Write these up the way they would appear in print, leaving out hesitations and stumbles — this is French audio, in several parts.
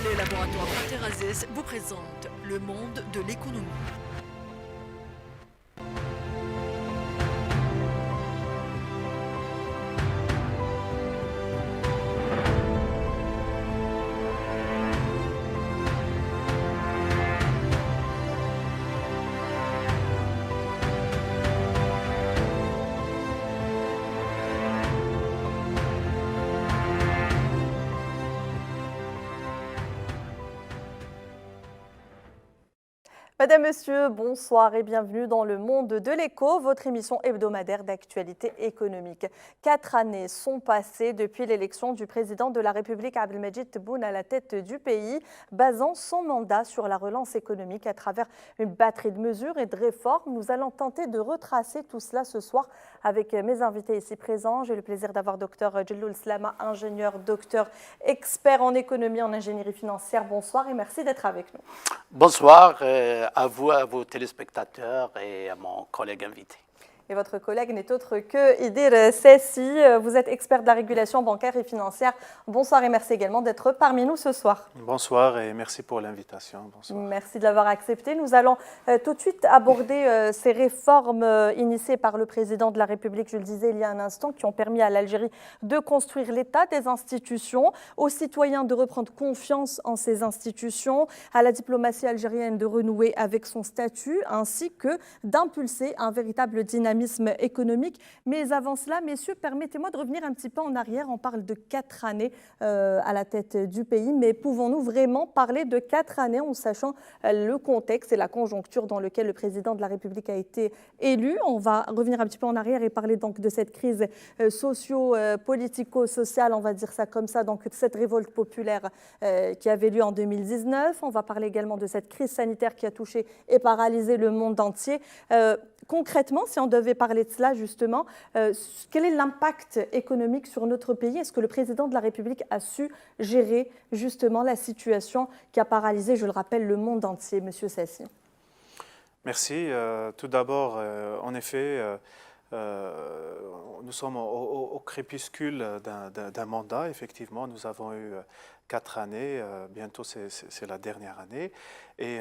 Les laboratoires Interazes vous présentent le monde de l'économie. Madame, Monsieur, bonsoir et bienvenue dans le monde de l'écho, votre émission hebdomadaire d'actualité économique. 4 années sont passées depuis l'élection du président de la République Abdelmadjid Tebboune à la tête du pays, basant son mandat sur la relance économique à travers une batterie de mesures et de réformes. Nous allons tenter de retracer tout cela ce soir avec mes invités ici présents. J'ai le plaisir d'avoir Dr Djelloul Slama, ingénieur, docteur, expert en économie, en ingénierie financière. Bonsoir et merci d'être avec nous. Bonsoir à vous, à vos téléspectateurs et à mon collègue invité. Et votre collègue n'est autre que Idir Sessi. Vous êtes expert de la régulation bancaire et financière. Bonsoir et merci également d'être parmi nous ce soir. Bonsoir et merci pour l'invitation. Bonsoir. Merci de l'avoir accepté. Nous allons tout de suite aborder ces réformes initiées par le président de la République, je le disais il y a un instant, qui ont permis à l'Algérie de construire l'État, des institutions, aux citoyens de reprendre confiance en ces institutions, à la diplomatie algérienne de renouer avec son statut, ainsi que d'impulser un véritable dynamisme économique. Mais avant cela, messieurs, permettez-moi de revenir un petit peu en arrière. On parle de 4 années à la tête du pays, mais pouvons-nous vraiment parler de 4 années en sachant le contexte et la conjoncture dans lequel le président de la République a été élu? On va revenir un petit peu en arrière et parler donc de cette crise socio-politico-sociale, on va dire ça comme ça, donc de cette révolte populaire qui avait lieu en 2019. On va parler également de cette crise sanitaire qui a touché et paralysé le monde entier. Concrètement, si on devait parler de cela justement, quel est l'impact économique sur notre pays? Est-ce que le président de la République a su gérer justement la situation qui a paralysé, je le rappelle, le monde entier? Monsieur Sessi. Merci. Tout d'abord, en effet, nous sommes au crépuscule d'un mandat. Effectivement, nous avons eu 4 années. Bientôt, c'est la dernière année. Et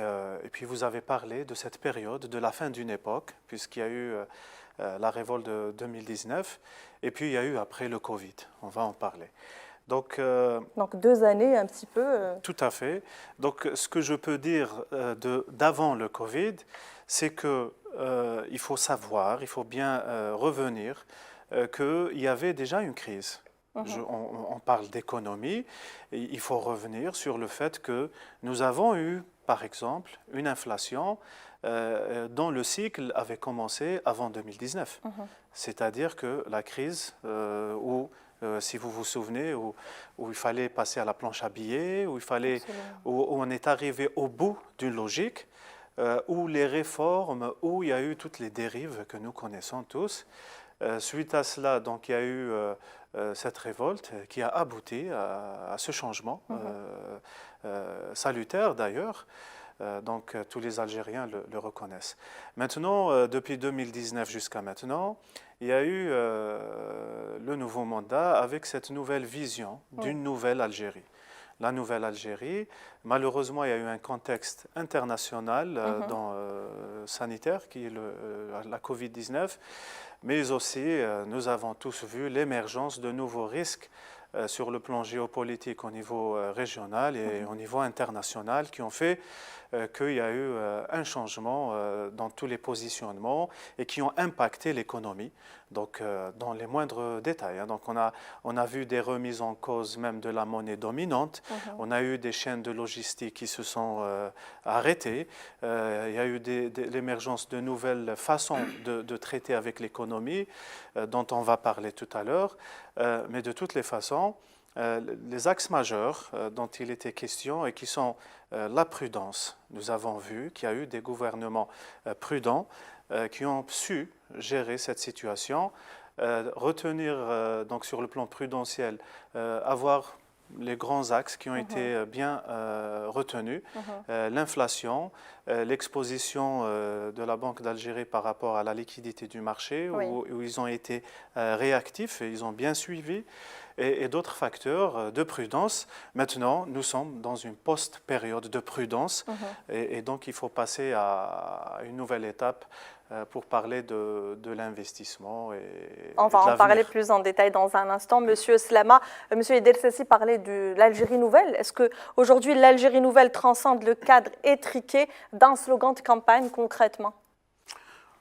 puis, vous avez parlé de cette période, de la fin d'une époque, puisqu'il y a eu la révolte de 2019. Et puis, il y a eu après le Covid. On va en parler. Donc 2 années un petit peu. Tout à fait. Donc, ce que je peux dire d'avant le Covid, c'est que il faut savoir, il faut bien revenir qu'il y avait déjà une crise. On parle d'économie, il faut revenir sur le fait que nous avons eu, par exemple, une inflation dont le cycle avait commencé avant 2019. C'est-à-dire que la crise où si vous vous souvenez, où il fallait passer à la planche à billets, où on est arrivé au bout d'une logique, où les réformes, où il y a eu toutes les dérives que nous connaissons tous. Suite à cela, donc, il y a eu cette révolte qui a abouti à ce changement, salutaire d'ailleurs. Donc tous les Algériens le reconnaissent. Maintenant, depuis 2019 jusqu'à maintenant, il y a eu le nouveau mandat avec cette nouvelle vision d'une nouvelle Algérie. La nouvelle Algérie, malheureusement, il y a eu un contexte international sanitaire qui est la Covid-19, mais aussi nous avons tous vu l'émergence de nouveaux risques sur le plan géopolitique au niveau régional et au niveau international qui ont fait qu'il y a eu un changement dans tous les positionnements et qui ont impacté l'économie, donc dans les moindres détails. Donc on a vu des remises en cause même de la monnaie dominante, on a eu des chaînes de logistique qui se sont arrêtées, il y a eu l'émergence de nouvelles façons de traiter avec l'économie dont on va parler tout à l'heure, mais de toutes les façons, les axes majeurs dont il était question et qui sont la prudence. Nous avons vu qu'il y a eu des gouvernements prudents qui ont su gérer cette situation, retenir donc sur le plan prudentiel, avoir les grands axes qui ont été bien retenus, l'inflation, l'exposition de la Banque d'Algérie par rapport à la liquidité du marché, où ils ont été réactifs et ils ont bien suivi. et d'autres facteurs de prudence. Maintenant, nous sommes dans une post-période de prudence et donc il faut passer à une nouvelle étape pour parler de l'investissement. On va en parler plus en détail dans un instant. Monsieur Slama, Monsieur Idel-Sessi parlait de l'Algérie nouvelle. Est-ce qu'aujourd'hui, l'Algérie nouvelle transcende le cadre étriqué d'un slogan de campagne concrètement?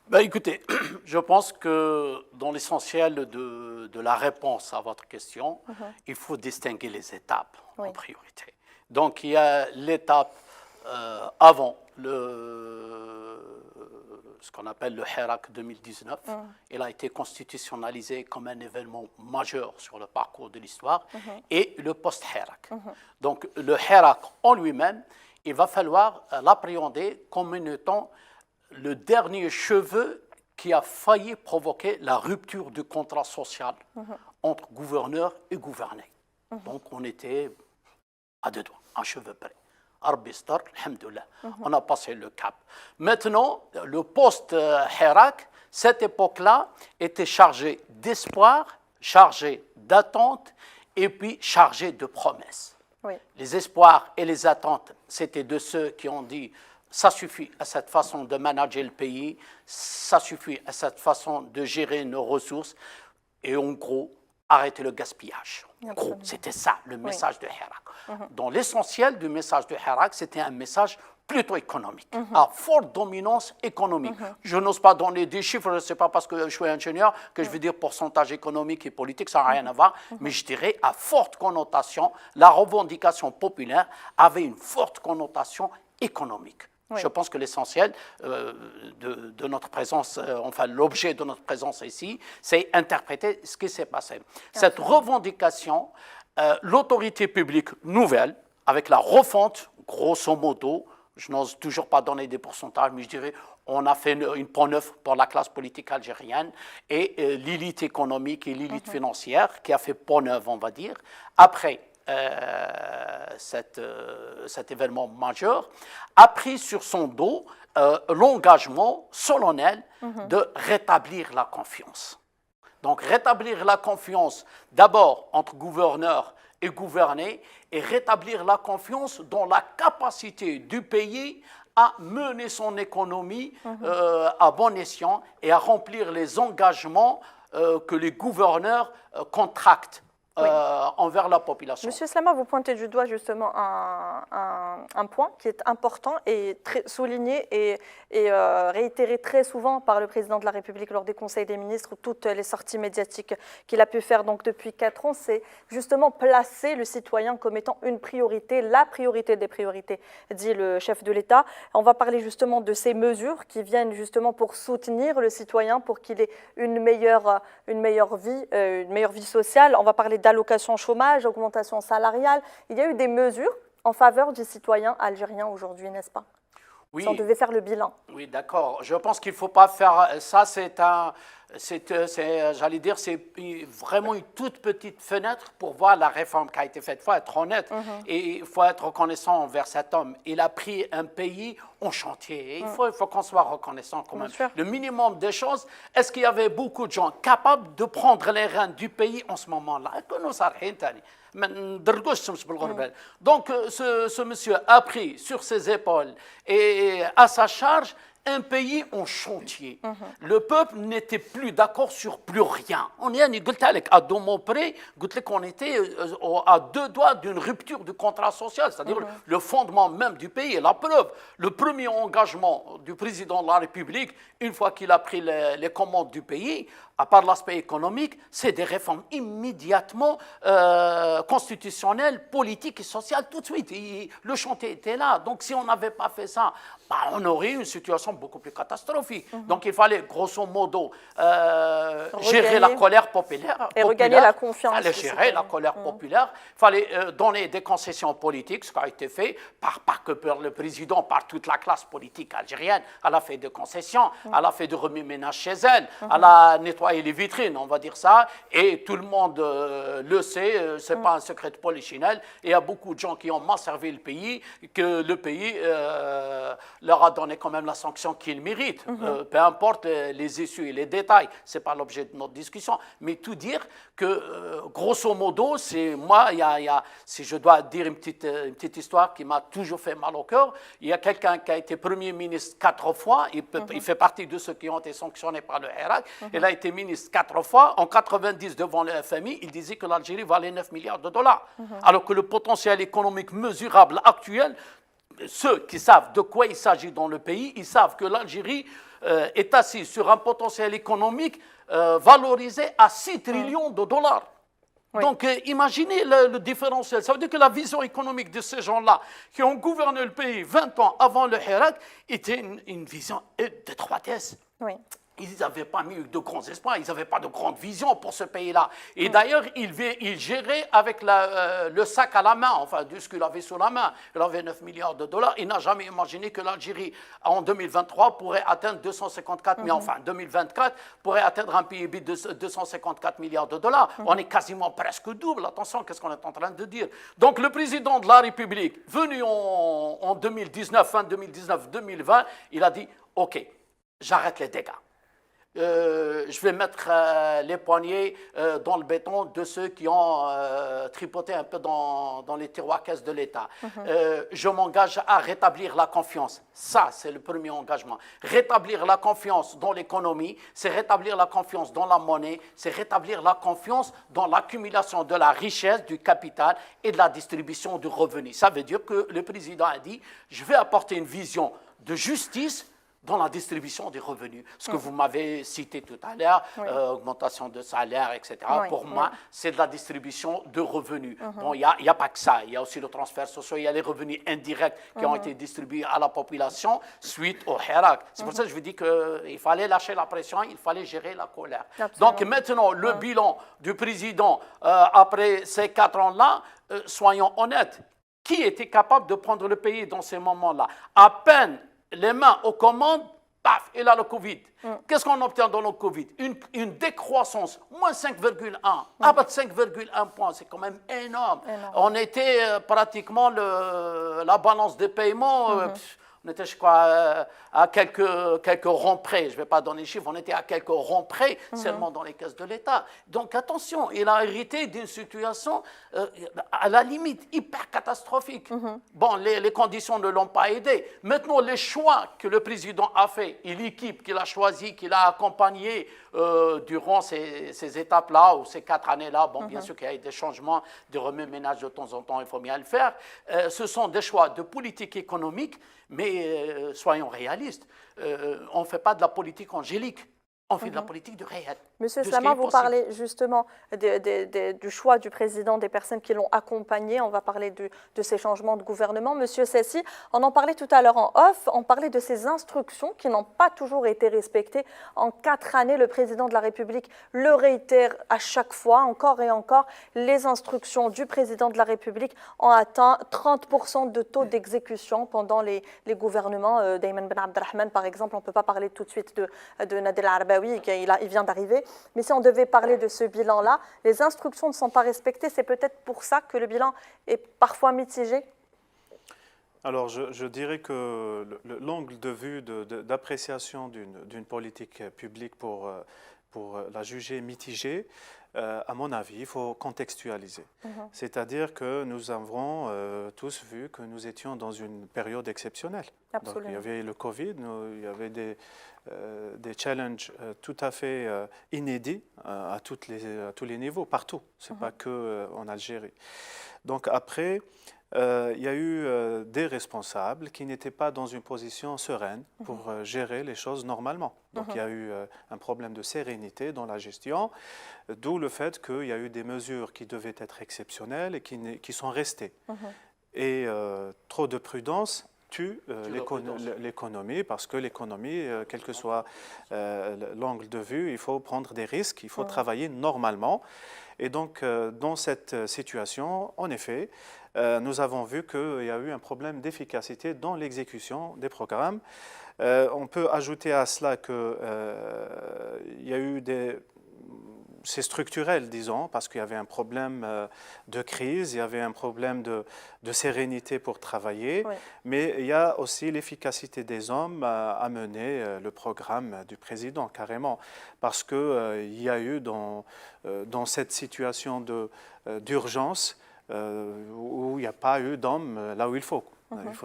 Ben, écoutez, je pense que dans l'essentiel de la réponse à votre question, il faut distinguer les étapes en priorité. Donc, il y a l'étape avant ce qu'on appelle le Hirak 2019. Il a été constitutionnalisé comme un événement majeur sur le parcours de l'histoire, et le post-Hirak. Donc, le Hirak en lui-même, il va falloir l'appréhender comme étant le dernier cheveu qui a failli provoquer la rupture du contrat social entre gouverneur et gouverné. Donc, on était à deux doigts, un cheveu près. Arbistar, alhamdoulilah, on a passé le cap. Maintenant, le post-Hirak, cette époque-là était chargée d'espoir, chargée d'attente et puis chargée de promesses. Oui. Les espoirs et les attentes, c'était de ceux qui ont dit ça suffit à cette façon de manager le pays, ça suffit à cette façon de gérer nos ressources, et en gros, arrêter le gaspillage. En gros, c'était ça le message de Hirak. Dans l'essentiel du message de Hirak, c'était un message plutôt économique, à forte dominance économique. Je n'ose pas donner des chiffres, ce n'est pas parce que je suis ingénieur que je vais dire pourcentage économique et politique, ça n'a rien à voir, mais je dirais à forte connotation, la revendication populaire avait une forte connotation économique. Oui. Je pense que l'essentiel de notre présence, enfin l'objet de notre présence ici, c'est interpréter ce qui s'est passé. Cette revendication, l'autorité publique nouvelle, avec la refonte, grosso modo, je n'ose toujours pas donner des pourcentages, mais je dirais on a fait une pont neuf pour la classe politique algérienne et l'élite économique et l'élite financière qui a fait pont neuf, on va dire. Après, cet événement majeur, a pris sur son dos l'engagement solennel de rétablir la confiance. Donc rétablir la confiance d'abord entre gouverneurs et gouvernés et rétablir la confiance dans la capacité du pays à mener son économie à bon escient et à remplir les engagements que les gouverneurs contractent envers la population. Monsieur Slama, vous pointez du doigt justement un point qui est important et très souligné et réitéré très souvent par le président de la République lors des conseils des ministres, toutes les sorties médiatiques qu'il a pu faire donc depuis 4 ans, c'est justement placer le citoyen comme étant une priorité, la priorité des priorités, dit le chef de l'État. On va parler justement de ces mesures qui viennent justement pour soutenir le citoyen, pour qu'il ait une meilleure vie sociale. On va parler d'allocation chômage, augmentation salariale. Il y a eu des mesures en faveur du citoyen algérien aujourd'hui, n'est-ce pas? Oui. Si on devait faire le bilan. Oui, d'accord. Je pense qu'il ne faut pas faire ça. J'allais dire, c'est vraiment une toute petite fenêtre pour voir la réforme qui a été faite. Il faut être honnête et il faut être reconnaissant envers cet homme. Il a pris un pays en chantier. Et il faut qu'on soit reconnaissant quand même. Le minimum des choses, est-ce qu'il y avait beaucoup de gens capables de prendre les rênes du pays en ce moment-là? Donc, ce monsieur a pris sur ses épaules et à sa charge un pays en chantier. Le peuple n'était plus d'accord sur plus rien. On est à deux mots près, qu'on était à deux doigts d'une rupture du contrat social, c'est-à-dire le fondement même du pays. Et la preuve, le premier engagement du président de la République, une fois qu'il a pris les commandes du pays, à part l'aspect économique, c'est des réformes immédiatement constitutionnelles, politiques et sociales tout de suite. Le chantier était là. Donc si on n'avait pas fait ça, on aurait une situation beaucoup plus catastrophique. Donc il fallait grosso modo gérer la colère populaire. Et regagner la confiance. Il fallait gérer la colère populaire. Il fallait donner des concessions politiques, ce qui a été fait pas que par le président, par toute la classe politique algérienne. Elle a fait des concessions, elle a fait du remue-ménage chez elle, elle a nettoyé nettoyer les vitrines, on va dire ça, et tout le monde le sait, ce n'est pas un secret de polichinelle. Et il y a beaucoup de gens qui ont mal servi le pays, que le pays leur a donné quand même la sanction qu'ils méritent. Peu importe les issues et les détails, ce n'est pas l'objet de notre discussion. Mais tout dire que, grosso modo, c'est moi, si je dois dire une petite histoire qui m'a toujours fait mal au cœur, il y a quelqu'un qui a été Premier ministre 4 fois, il fait partie de ceux qui ont été sanctionnés par le Hirak, il a été ministre 4 fois, en 90 devant le FMI, il disait que l'Algérie valait 9 milliards de dollars, alors que le potentiel économique mesurable actuel, ceux qui savent de quoi il s'agit dans le pays, ils savent que l'Algérie est assise sur un potentiel économique valorisé à 6 trillions de dollars. Oui. Donc, imaginez le différentiel. Ça veut dire que la vision économique de ces gens-là, qui ont gouverné le pays 20 ans avant le Hirak, était une vision d'étroitesse. Oui. Ils n'avaient pas mis de grands espoirs, ils n'avaient pas de grande vision pour ce pays-là. Et d'ailleurs, ils géraient avec le sac à la main, enfin, de ce qu'il avait sous la main. Il avait 9 milliards de dollars. Il n'a jamais imaginé que l'Algérie, en 2023, pourrait atteindre 254 milliards, enfin, 2024, pourrait atteindre un PIB de 254 milliards de dollars. On est quasiment presque double. Attention, qu'est-ce qu'on est en train de dire? Donc, le président de la République, venu en 2019, fin 2019-2020, il a dit, OK, j'arrête les dégâts. Je vais mettre les poignets dans le béton de ceux qui ont tripoté un peu dans les tiroirs caisses de l'État. Je m'engage à rétablir la confiance. Ça, c'est le premier engagement. Rétablir la confiance dans l'économie, c'est rétablir la confiance dans la monnaie, c'est rétablir la confiance dans l'accumulation de la richesse, du capital et de la distribution du revenu. Ça veut dire que le président a dit, je vais apporter une vision de justice dans la distribution des revenus. Ce que vous m'avez cité tout à l'heure, augmentation de salaire, etc. Pour moi, c'est de la distribution de revenus. Bon, il n'y a pas que ça. Il y a aussi le transfert social, il y a les revenus indirects qui ont été distribués à la population suite au Hirak. C'est pour ça que je vous dis qu'il fallait lâcher la pression, il fallait gérer la colère. Absolument. Donc maintenant, le bilan du président après ces 4 ans-là, soyons honnêtes, qui était capable de prendre le pays dans ces moments-là? À peine les mains aux commandes, paf, il a le Covid. Qu'est-ce qu'on obtient dans le Covid? Une décroissance, moins 5,1. Ah, 5,1 points, c'est quand même énorme. On était pratiquement la balance des paiements. On était, je crois, à quelques ronds près. Je ne vais pas donner les chiffres, on était à quelques ronds près seulement dans les caisses de l'État. Donc attention, il a hérité d'une situation à la limite hyper catastrophique. Bon, les conditions ne l'ont pas aidé. Maintenant, les choix que le président a fait et l'équipe qu'il a choisie, qu'il a accompagnée durant ces étapes-là ou ces 4 années-là, bon, bien sûr qu'il y a eu des changements, des remue-ménages de temps en temps, il faut bien le faire. Ce sont des choix de politique économique, mais soyons réalistes, on ne fait pas de la politique angélique, on fait de la politique du réel. Monsieur Slama, vous parlez justement du choix du président, des personnes qui l'ont accompagné. On va parler de ces changements de gouvernement. Monsieur Sessi, on en parlait tout à l'heure en off, on parlait de ces instructions qui n'ont pas toujours été respectées. En 4 années, le président de la République le réitère à chaque fois, encore et encore. Les instructions du président de la République ont atteint 30% de taux d'exécution pendant les gouvernements d'Ayman Ben Abdelrahman, par exemple. On ne peut pas parler tout de suite de Nadel Arbaoui, il vient d'arriver. Mais si on devait parler de ce bilan-là, les instructions ne sont pas respectées. C'est peut-être pour ça que le bilan est parfois mitigé. Alors, je dirais que l'angle de vue d'appréciation d'une politique publique pour la juger mitigée, à mon avis, il faut contextualiser. C'est-à-dire que nous avons tous vu que nous étions dans une période exceptionnelle. Donc, il y avait le Covid, il y avait des challenges tout à fait inédits à tous les niveaux, partout. Ce n'est pas qu'en Algérie. Donc après, il y a eu des responsables qui n'étaient pas dans une position sereine pour gérer les choses normalement. Donc il y a eu un problème de sérénité dans la gestion, d'où le fait qu'il y a eu des mesures qui devaient être exceptionnelles et qui sont restées. Et trop de prudence tue l'économie, parce que l'économie, quel que soit l'angle de vue, il faut prendre des risques, il faut travailler normalement. Et donc, dans cette situation, en effet, nous avons vu qu'il y a eu un problème d'efficacité dans l'exécution des programmes. On peut ajouter à cela qu'il y a eu c'est structurel, disons, parce qu'il y avait un problème de crise, il y avait un problème de sérénité pour travailler, Oui. mais il y a aussi l'efficacité des hommes à mener le programme du président, carrément, parce qu'il y a eu dans cette situation d'urgence où il n'y a pas eu d'hommes là où il faut.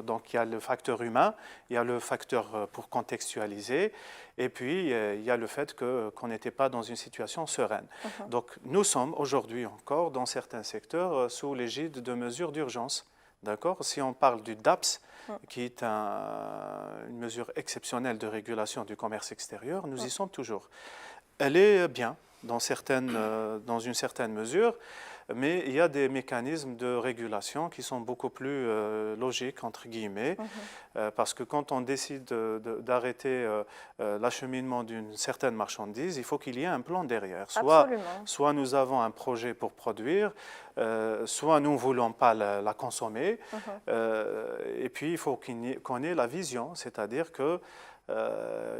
Donc il y a le facteur humain, il y a le facteur pour contextualiser, et puis il y a le fait qu'on n'était pas dans une situation sereine. Donc nous sommes aujourd'hui encore dans certains secteurs sous l'égide de mesures d'urgence. D'accord ? Si on parle du DAPS, qui est une mesure exceptionnelle de régulation du commerce extérieur, nous y sommes toujours. Elle est bien dans une certaine mesure, mais il y a des mécanismes de régulation qui sont beaucoup plus logiques, entre guillemets, parce que quand on décide d'arrêter l'acheminement d'une certaine marchandise, il faut qu'il y ait un plan derrière. Soit nous avons un projet pour produire, soit nous ne voulons pas la consommer, et puis il faut qu'on ait la vision, c'est-à-dire que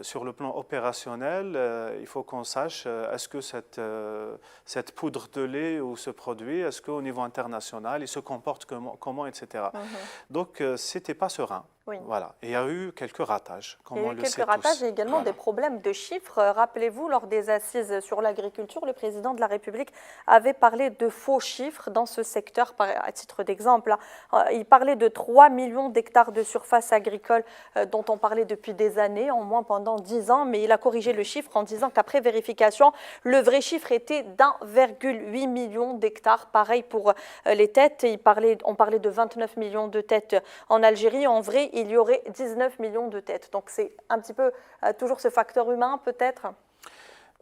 sur le plan opérationnel, il faut qu'on sache est-ce que cette poudre de lait ou ce produit, est-ce qu'au niveau international, il se comporte comment etc. Donc, ce n'était pas serein. Oui. Voilà. Et il y a eu quelques ratages, comme on le sait tous. Il y a eu quelques ratages et également des problèmes de chiffres. Rappelez-vous, lors des assises sur l'agriculture, le président de la République avait parlé de faux chiffres dans ce secteur, à titre d'exemple. Il parlait de 3 millions d'hectares de surface agricole dont on parlait depuis des années, en moins pendant 10 ans, mais il a corrigé le chiffre en disant qu'après vérification, le vrai chiffre était d'1,8 million d'hectares. Pareil pour les têtes, on parlait de 29 millions de têtes en Algérie. En vrai, il y aurait 19 millions de têtes. Donc c'est un petit peu toujours ce facteur humain peut-être.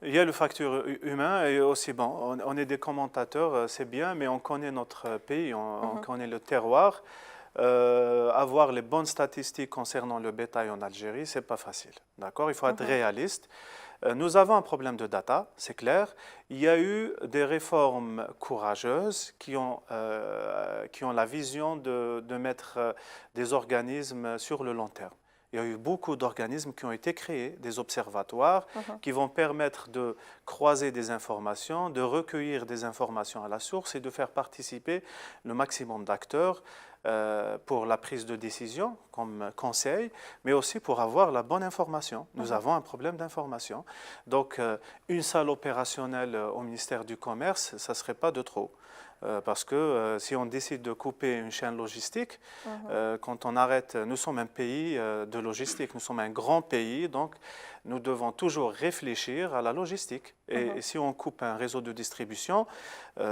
Il y a le facteur humain et aussi, bon, on est des commentateurs, c'est bien, mais on connaît notre pays, on connaît le terroir. Avoir les bonnes statistiques concernant le bétail en Algérie, ce n'est pas facile. D'accord ? Il faut être réaliste. Nous avons un problème de data, c'est clair. Il y a eu des réformes courageuses qui ont la vision de mettre des organismes sur le long terme. Il y a eu beaucoup d'organismes qui ont été créés, des observatoires qui vont permettre de croiser des informations, de recueillir des informations à la source et de faire participer le maximum d'acteurs pour la prise de décision comme conseil, mais aussi pour avoir la bonne information. Nous avons un problème d'information. Donc, une salle opérationnelle au ministère du Commerce, ça ne serait pas de trop. Parce que si on décide de couper une chaîne logistique, quand on arrête, nous sommes un pays de logistique, nous sommes un grand pays, donc nous devons toujours réfléchir à la logistique. Et si on coupe un réseau de distribution,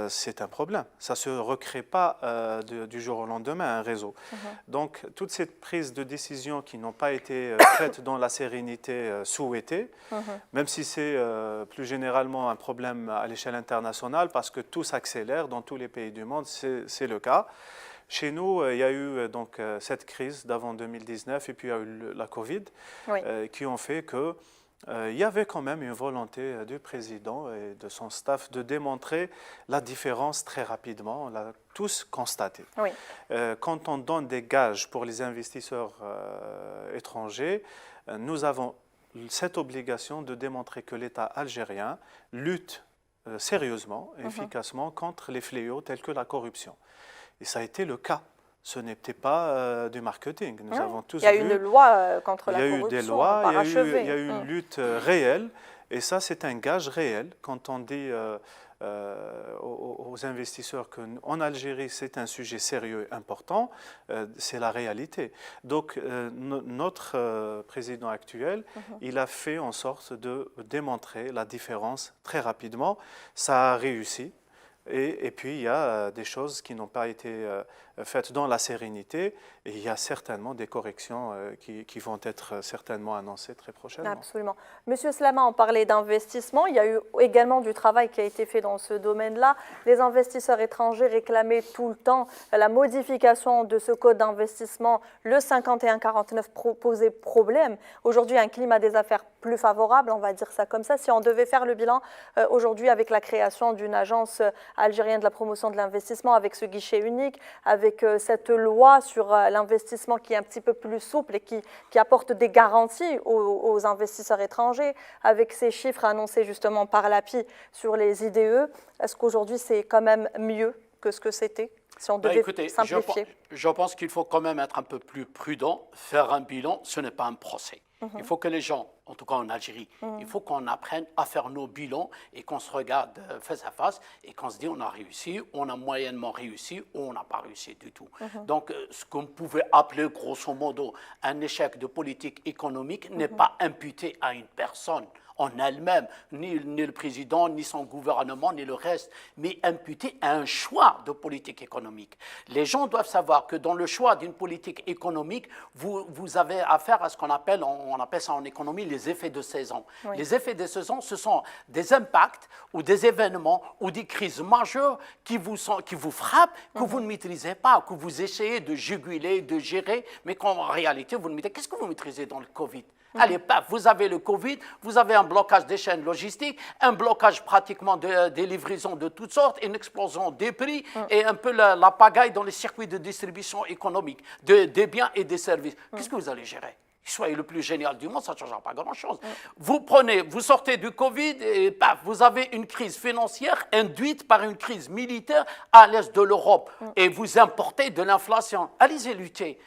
c'est un problème. Ça ne se recrée pas du jour au lendemain, un réseau. Donc, toutes ces prises de décision qui n'ont pas été faites dans la sérénité souhaitée, même si c'est plus généralement un problème à l'échelle internationale, parce que tout s'accélère dans tous les pays du monde, c'est le cas. Chez nous, il y a eu donc cette crise d'avant 2019 et puis il y a eu la Covid qui ont fait que il y avait quand même une volonté du président et de son staff de démontrer la différence très rapidement. On l'a tous constaté. Quand on donne des gages pour les investisseurs étrangers, nous avons cette obligation de démontrer que l'État algérien lutte sérieusement, efficacement contre les fléaux tels que la corruption. Et ça a été le cas. Ce n'était pas du marketing. Nous avons tous vu. Il y a eu une loi contre la corruption. Il y a eu des lois, il y a eu une lutte réelle. Et ça, c'est un gage réel. Quand on dit aux investisseurs qu'en Algérie, c'est un sujet sérieux et important, c'est la réalité. Donc, notre président actuel, il a fait en sorte de démontrer la différence très rapidement. Ça a réussi. Et puis, il y a des choses qui n'ont pas été faites dans la sérénité et il y a certainement des corrections qui vont être certainement annoncées très prochainement. Absolument. Monsieur Slama, on parlait d'investissement. Il y a eu également du travail qui a été fait dans ce domaine-là. Les investisseurs étrangers réclamaient tout le temps la modification de ce code d'investissement. Le 5149 posait problème. Aujourd'hui, un climat des affaires plus favorable, on va dire ça comme ça. Si on devait faire le bilan aujourd'hui avec la création d'une agence algérien de la promotion de l'investissement, avec ce guichet unique, avec cette loi sur l'investissement qui est un petit peu plus souple et qui apporte des garanties aux investisseurs étrangers, avec ces chiffres annoncés justement par l'API sur les IDE, est-ce qu'aujourd'hui c'est quand même mieux que ce que c'était, si on devait simplifier? Je pense qu'il faut quand même être un peu plus prudent. Faire un bilan, ce n'est pas un procès. Il faut que les gens, en tout cas en Algérie, il faut qu'on apprenne à faire nos bilans et qu'on se regarde face à face et qu'on se dit on a réussi, on a moyennement réussi ou on n'a pas réussi du tout. Donc ce qu'on pouvait appeler grosso modo un échec de politique économique n'est pas imputé à une personne en elle-même, ni le président, ni son gouvernement, ni le reste, mais imputé à un choix de politique économique. Les gens doivent savoir que dans le choix d'une politique économique, vous avez affaire à ce qu'on appelle, on appelle ça en économie, les effets de saison. Oui. Les effets de saison, ce sont des impacts ou des événements ou des crises majeures qui vous frappent, que vous ne maîtrisez pas, que vous essayez de juguler, de gérer, mais qu'en réalité, vous ne maîtrisez. Qu'est-ce que vous maîtrisez dans le Covid ? Allez, paf, vous avez le Covid, vous avez un blocage des chaînes logistiques, un blocage pratiquement des livraisons de toutes sortes, une explosion des prix et un peu la pagaille dans les circuits de distribution économique des biens et des services. Qu'est-ce que vous allez gérer ? Soyez le plus génial du monde, ça ne changera pas grand-chose. Vous sortez du Covid et paf, vous avez une crise financière induite par une crise militaire à l'est de l'Europe et vous importez de l'inflation. Allez-y lutter.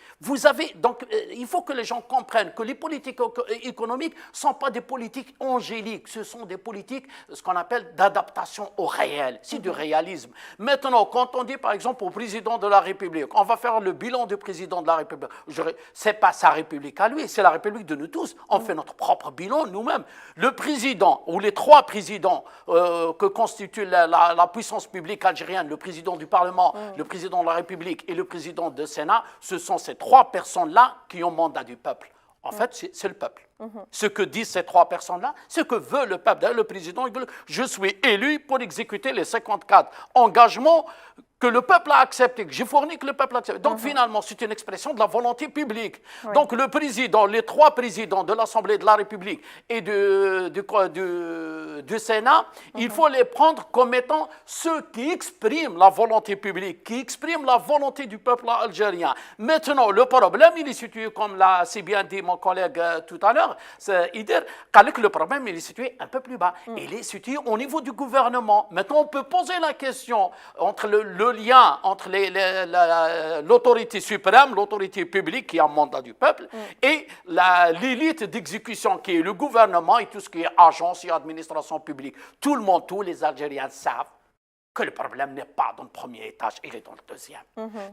Donc, il faut que les gens comprennent que les politiques économiques ne sont pas des politiques angéliques, ce sont des politiques, ce qu'on appelle d'adaptation au réel. C'est du réalisme. Maintenant, quand on dit par exemple au président de la République, on va faire le bilan du président de la République, ce n'est pas sa République à lui, c'est la République de nous tous. On fait notre propre bilan nous-mêmes. Le président, ou les trois présidents que constitue la puissance publique algérienne, le président du Parlement, le président de la République et le président du Sénat, ce sont ces trois personnes-là qui ont mandat du peuple. En fait, c'est le peuple. Ce que disent ces trois personnes-là, ce que veut le peuple. D'ailleurs, le président, il veut, je suis élu pour exécuter les 54 engagements que le peuple a acceptés, que j'ai fourni, que le peuple a accepté. Donc, finalement, c'est une expression de la volonté publique. Oui. Donc, le président, les trois présidents de l'Assemblée de la République et du Sénat, il faut les prendre comme étant ceux qui expriment la volonté publique, qui expriment la volonté du peuple algérien. Maintenant, le problème, il est situé, comme l'a si bien dit mon collègue tout à l'heure, Ider, que le problème, il est situé un peu plus bas. Il est situé au niveau du gouvernement. Maintenant, on peut poser la question entre le lien entre l'autorité suprême, l'autorité publique qui a un mandat du peuple, et l'élite d'exécution qui est le gouvernement et tout ce qui est agence et administration publique. Tout le monde, tous les Algériens savent que le problème n'est pas dans le premier étage, il est dans le deuxième.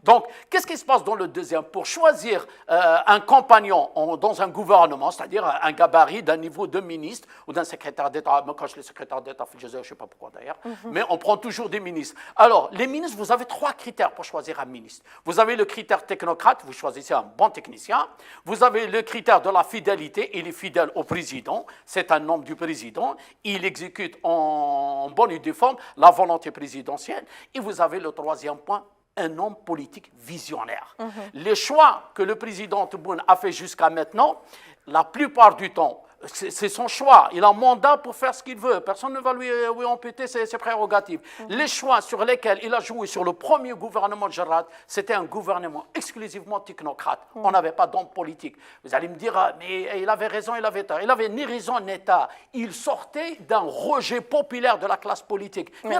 Donc, qu'est-ce qui se passe dans le deuxième? Pour choisir un compagnon dans un gouvernement, c'est-à-dire un gabarit d'un niveau de ministre ou d'un secrétaire d'État, moi quand je suis secrétaire d'État, je ne sais pas pourquoi d'ailleurs, mais on prend toujours des ministres. Alors, les ministres, vous avez trois critères pour choisir un ministre. Vous avez le critère technocrate, vous choisissez un bon technicien. Vous avez le critère de la fidélité, il est fidèle au président, c'est un homme du président, il exécute en bonne et due forme la volonté présidentielle. Et vous avez le troisième point, un homme politique visionnaire. Les choix que le président Tebboune a fait jusqu'à maintenant, la plupart du temps, c'est son choix. Il a un mandat pour faire ce qu'il veut. Personne ne va lui amputer ses prérogatives. Les choix sur lesquels il a joué sur le premier gouvernement de Jarrad, c'était un gouvernement exclusivement technocrate. On n'avait pas d'homme politique. Vous allez me dire, mais il avait raison, il avait tort. Il n'avait ni raison ni tort. Il sortait d'un rejet populaire de la classe politique. Mais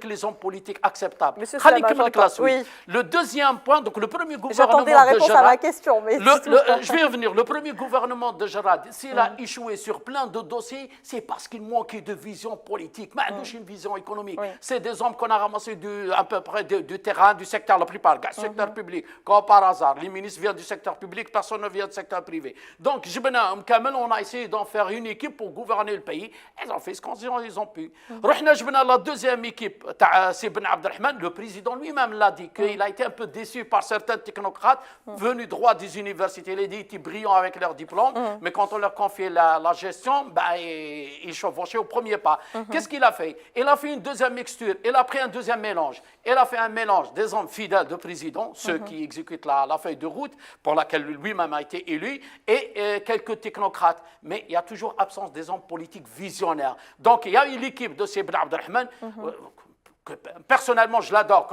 les hommes politiques acceptables. Oui. Le deuxième point, donc le premier gouvernement J'attendais la réponse à ma question. Mais je vais y revenir. Le premier gouvernement de Jarrad, s'il a échoué sur plein de dossiers, c'est parce qu'il manquait de vision politique. Mais une vision économique. C'est des hommes qu'on a ramassés à peu près du terrain, du secteur, la plupart, du secteur public, comme par hasard. Les ministres viennent du secteur public, personne ne vient du secteur privé. Donc, on a essayé d'en faire une équipe pour gouverner le pays. Ils ont fait ce qu'ils ont pu. La deuxième équipe, c'est Ben Abdelrahman, le président lui-même l'a dit, qu'il a été un peu déçu par certains technocrates venus droit des universités. Il a dit qu'ils étaient brillants avec leurs diplômes, mais quand on leur confiait la gestion, il chevauchait au premier pas. Qu'est-ce qu'il a fait? Il a fait une deuxième mixture, il a pris un deuxième mélange. Il a fait un mélange des hommes fidèles de président, ceux qui exécutent la feuille de route pour laquelle lui-même a été élu, et quelques technocrates. Mais il y a toujours absence des hommes politiques visionnaires. Donc il y a eu l'équipe de Sibn Abdelrahman. personnellement, je l'adore.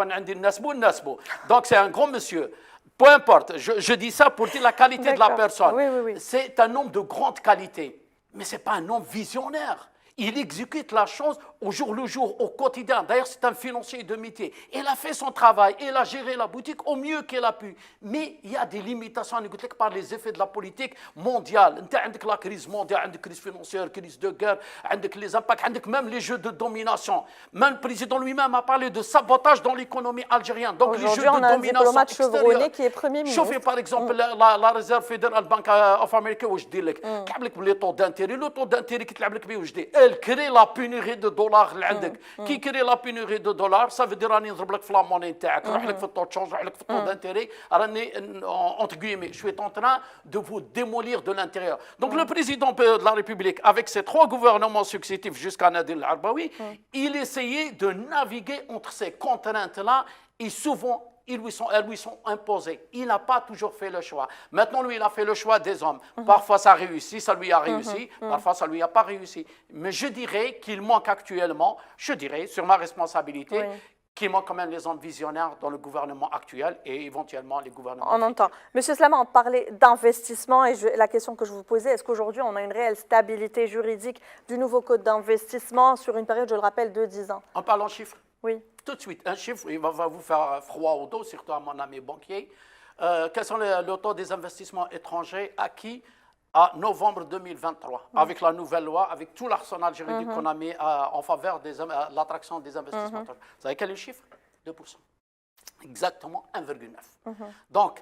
Donc, c'est un grand monsieur. Peu importe, je dis ça pour dire la qualité de la personne. Oui. C'est un homme de grande qualité, mais ce n'est pas un homme visionnaire. Il exécute la chose au jour le jour, au quotidien. D'ailleurs, c'est un financier de métier. Il a fait son travail, il a géré la boutique au mieux qu'il a pu. Mais il y a des limitations par les effets de la politique mondiale. Il y a la crise mondiale, la crise financière, la crise de guerre, les impacts, même les jeux de domination. Même le président lui-même a parlé de sabotage dans l'économie algérienne. Donc les jeux de domination extérieure. Aujourd'hui, on a un diplomate chevronné qui est Premier ministre. Chauffez par exemple la Réserve Fédérale Bank of America, où je dis les taux d'intérêt, le taux d'intérêt qui est crée la pénurie de dollars qui crée la pénurie de dollars, ça veut dire راني نضرب لك في la monnaie نتاعك نروح لك في التaux de change نروح لك في التaux d'intérêt راني entre guillemets je suis en train de vous démolir de l'intérieur. Donc le président de la République avec ses 3 gouvernements successifs jusqu'à Nadir Al-Arbaoui, il essayait de naviguer entre ces contraintes là et souvent elles lui sont imposées. Il n'a pas toujours fait le choix. Maintenant, lui, il a fait le choix des hommes. Parfois, ça réussit, ça lui a réussi. Parfois, ça ne lui a pas réussi. Mais je dirais qu'il manque actuellement, sur ma responsabilité, qu'il manque quand même les hommes visionnaires dans le gouvernement actuel et éventuellement les gouvernements On entend. Monsieur Slama, on parlait d'investissement et la question que je vous posais, est-ce qu'aujourd'hui, on a une réelle stabilité juridique du nouveau code d'investissement sur une période, je le rappelle, de 10 ans? En parlant chiffres. Oui. Tout de suite, un chiffre, il va vous faire froid au dos, surtout à mon ami banquier. Quels sont le taux des investissements étrangers acquis à novembre 2023, avec la nouvelle loi, avec tout l'arsenal juridique qu'on a mis en faveur de l'attraction des investissements étrangers? Vous savez quel est le chiffre? 2%. Exactement 1,9. Donc,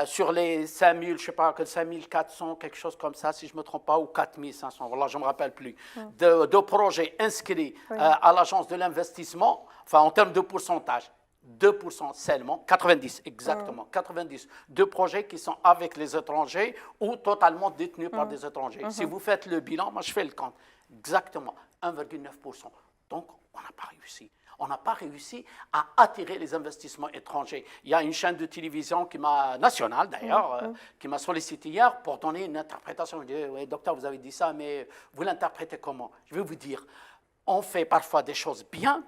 sur les 5 000, je ne sais pas, 5 400, quelque chose comme ça, si je ne me trompe pas, ou 4 500, voilà, je ne me rappelle plus, de projets inscrits à l'agence de l'investissement, enfin en termes de pourcentage, 2% seulement, 90 exactement, 90 de projets qui sont avec les étrangers ou totalement détenus par des étrangers. Si vous faites le bilan, moi je fais le compte, exactement 1,9%. Donc, on n'a pas réussi. On n'a pas réussi à attirer les investissements étrangers. Il y a une chaîne de télévision nationale d'ailleurs, qui m'a sollicité hier pour donner une interprétation. Je dis, oui, docteur, vous avez dit ça, mais vous l'interprétez comment? Je vais vous dire, on fait parfois des choses bien,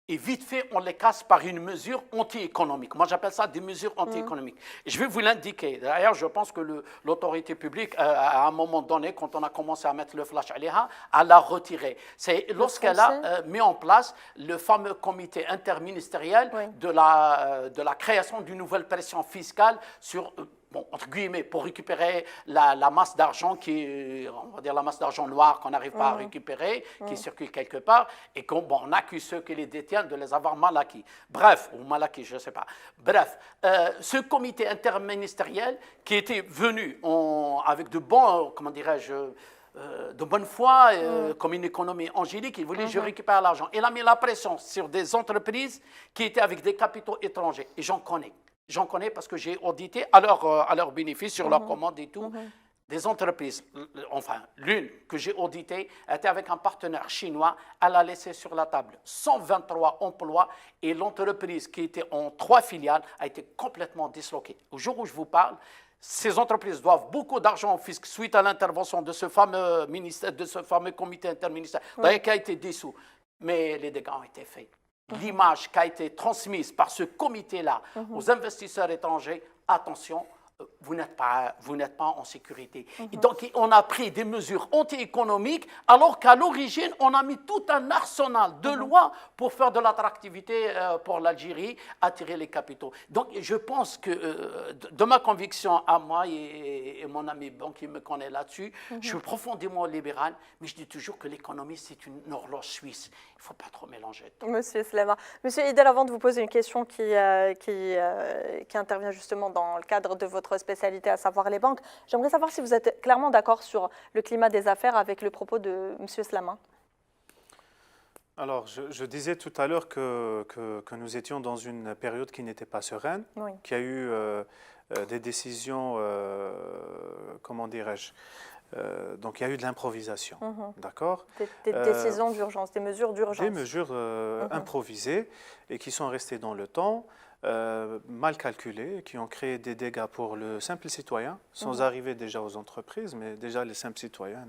et vite fait, on les casse par une mesure anti-économique. Moi, j'appelle ça des mesures anti-économiques. Et je vais vous l'indiquer. D'ailleurs, je pense que l'autorité publique, à un moment donné, quand on a commencé à mettre le flash aléha, elle l'a retiré. C'est lorsqu'elle a mis en place le fameux comité interministériel de la création d'une nouvelle pression fiscale sur... Bon, entre guillemets, pour récupérer la masse d'argent on va dire la masse d'argent noire qu'on n'arrive pas à récupérer, qui circule quelque part, et on accuse ceux qui les détiennent de les avoir mal acquis. Bref, ou mal acquis, je ne sais pas. Bref, ce comité interministériel qui était venu avec de bons, comment dirais-je, de bonne foi, comme une économie angélique, il voulait je récupère l'argent. Il a mis la pression sur des entreprises qui étaient avec des capitaux étrangers, et j'en connais. J'en connais parce que j'ai audité à leur bénéfice, sur leur commande et tout, des entreprises. Enfin, l'une que j'ai auditée était avec un partenaire chinois. Elle a laissé sur la table 123 emplois et l'entreprise qui était en 3 filiales a été complètement disloquée. Au jour où je vous parle, ces entreprises doivent beaucoup d'argent au fisc suite à l'intervention de ce fameux ministère, de ce fameux comité interministériel, d'ailleurs qui a été dissous. Mais les dégâts ont été faits. L'image qui a été transmise par ce comité-là aux investisseurs étrangers, attention, vous n'êtes pas en sécurité. Et donc, on a pris des mesures anti-économiques, alors qu'à l'origine, on a mis tout un arsenal de lois pour faire de l'attractivité pour l'Algérie, attirer les capitaux. Donc, je pense que, de ma conviction à moi, et mon ami qui me connaît là-dessus, je suis profondément libéral, mais je dis toujours que l'économie, c'est une horloge suisse. Il ne faut pas trop mélanger. Monsieur Slama. Monsieur Idel, avant de vous poser une question qui intervient justement dans le cadre de votre spécialité, à savoir les banques, j'aimerais savoir si vous êtes clairement d'accord sur le climat des affaires avec le propos de monsieur Slama. Alors, je disais tout à l'heure que nous étions dans une période qui n'était pas sereine, qu'il y a eu des décisions, comment dirais-je, donc il y a eu de l'improvisation, d'accord? Des décisions d'urgence, des mesures d'urgence. Des mesures improvisées et qui sont restées dans le temps. mal calculés, qui ont créé des dégâts pour le simple citoyen, sans arriver déjà aux entreprises, mais déjà les simples citoyens,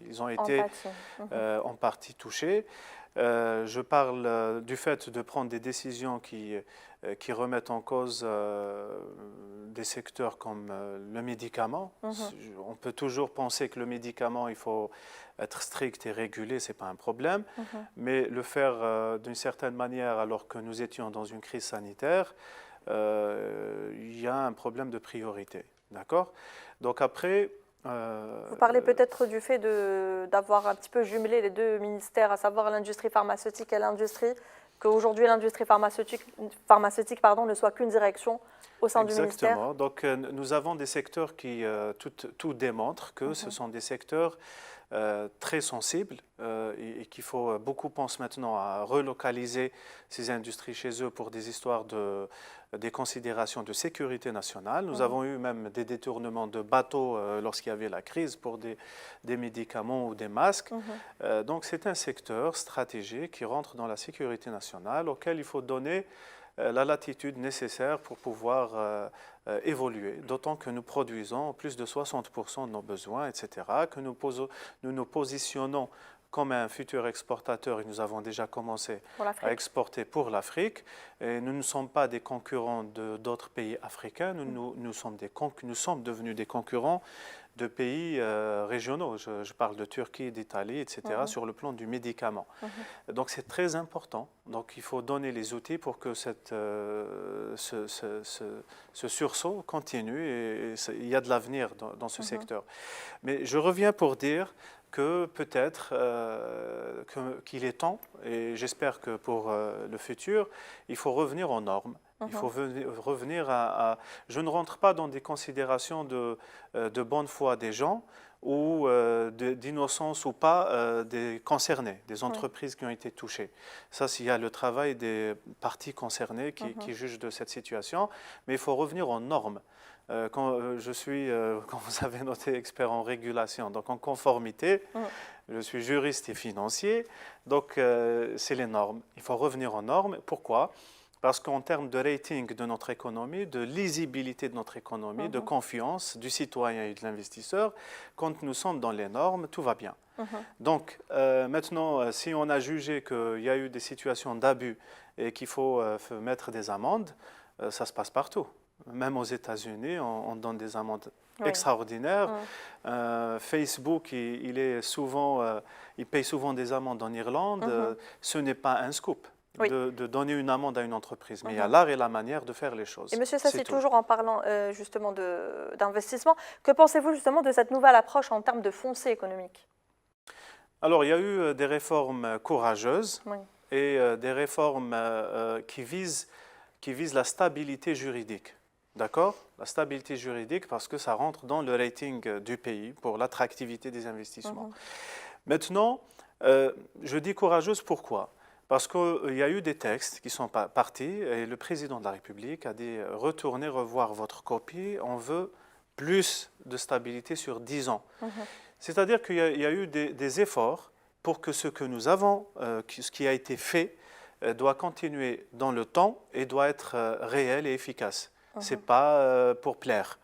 ils ont été en partie touchés. Je parle du fait de prendre des décisions qui remettent en cause des secteurs comme le médicament. On peut toujours penser que le médicament, il faut être strict et régulé, ce n'est pas un problème, mais le faire d'une certaine manière alors que nous étions dans une crise sanitaire, il y a un problème de priorité. D'accord ? Donc après... Vous parlez peut-être du fait d'avoir un petit peu jumelé les deux ministères, à savoir l'industrie pharmaceutique et l'industrie, qu'aujourd'hui l'industrie pharmaceutique ne soit qu'une direction au sein du ministère. Exactement. Donc nous avons des secteurs qui tout démontrent que ce sont des secteurs très sensibles et qu'il faut beaucoup penser maintenant à relocaliser ces industries chez eux pour des histoires des considérations de sécurité nationale. Nous avons eu même des détournements de bateaux lorsqu'il y avait la crise pour des médicaments ou des masques. Donc c'est un secteur stratégique qui rentre dans la sécurité nationale auquel il faut donner la latitude nécessaire pour pouvoir évoluer, d'autant que nous produisons plus de 60% de nos besoins, etc., que nous nous positionnons comme un futur exportateur et nous avons déjà commencé à exporter pour l'Afrique. Et nous ne sommes pas des concurrents d'autres pays africains, nous sommes devenus des concurrents de pays régionaux. Je parle de Turquie, d'Italie, etc., sur le plan du médicament. Donc c'est très important. Donc il faut donner les outils pour que ce sursaut continue et il y a de l'avenir dans ce secteur. Mais je reviens pour dire que peut-être qu'il est temps, et j'espère que pour le futur, il faut revenir aux normes. Il faut revenir à... Je ne rentre pas dans des considérations de bonne foi des gens ou d'innocence ou pas des concernés, des entreprises qui ont été touchées. Ça, il y a le travail des parties concernées qui jugent de cette situation, mais il faut revenir aux normes. Quand je suis, comme vous avez noté, expert en régulation, donc en conformité, je suis juriste et financier, donc c'est les normes. Il faut revenir aux normes. Pourquoi ? Parce qu'en termes de rating de notre économie, de lisibilité de notre économie, de confiance du citoyen et de l'investisseur, quand nous sommes dans les normes, tout va bien. Donc maintenant, si on a jugé qu'il y a eu des situations d'abus et qu'il faut mettre des amendes, ça se passe partout. Même aux États-Unis, on donne des amendes extraordinaires. Facebook, il paye souvent des amendes en Irlande. Ce n'est pas un scoop. De donner une amende à une entreprise. Mais il y a l'art et la manière de faire les choses. Et Monsieur Sassi, toujours en parlant justement d'investissement, que pensez-vous justement de cette nouvelle approche en termes de foncier économique ? Alors, il y a eu des réformes courageuses et des réformes qui visent la stabilité juridique. D'accord ? La stabilité juridique parce que ça rentre dans le rating du pays pour l'attractivité des investissements. Maintenant, je dis courageuse pourquoi ? Parce qu'il y a eu des textes qui sont partis et le président de la République a dit « Retournez revoir votre copie, on veut plus de stabilité sur 10 ans ». C'est-à-dire qu'il y a eu des efforts pour que ce que nous avons, ce qui a été fait, doit continuer dans le temps et doit être réel et efficace. Ce n'est pas pour plaire.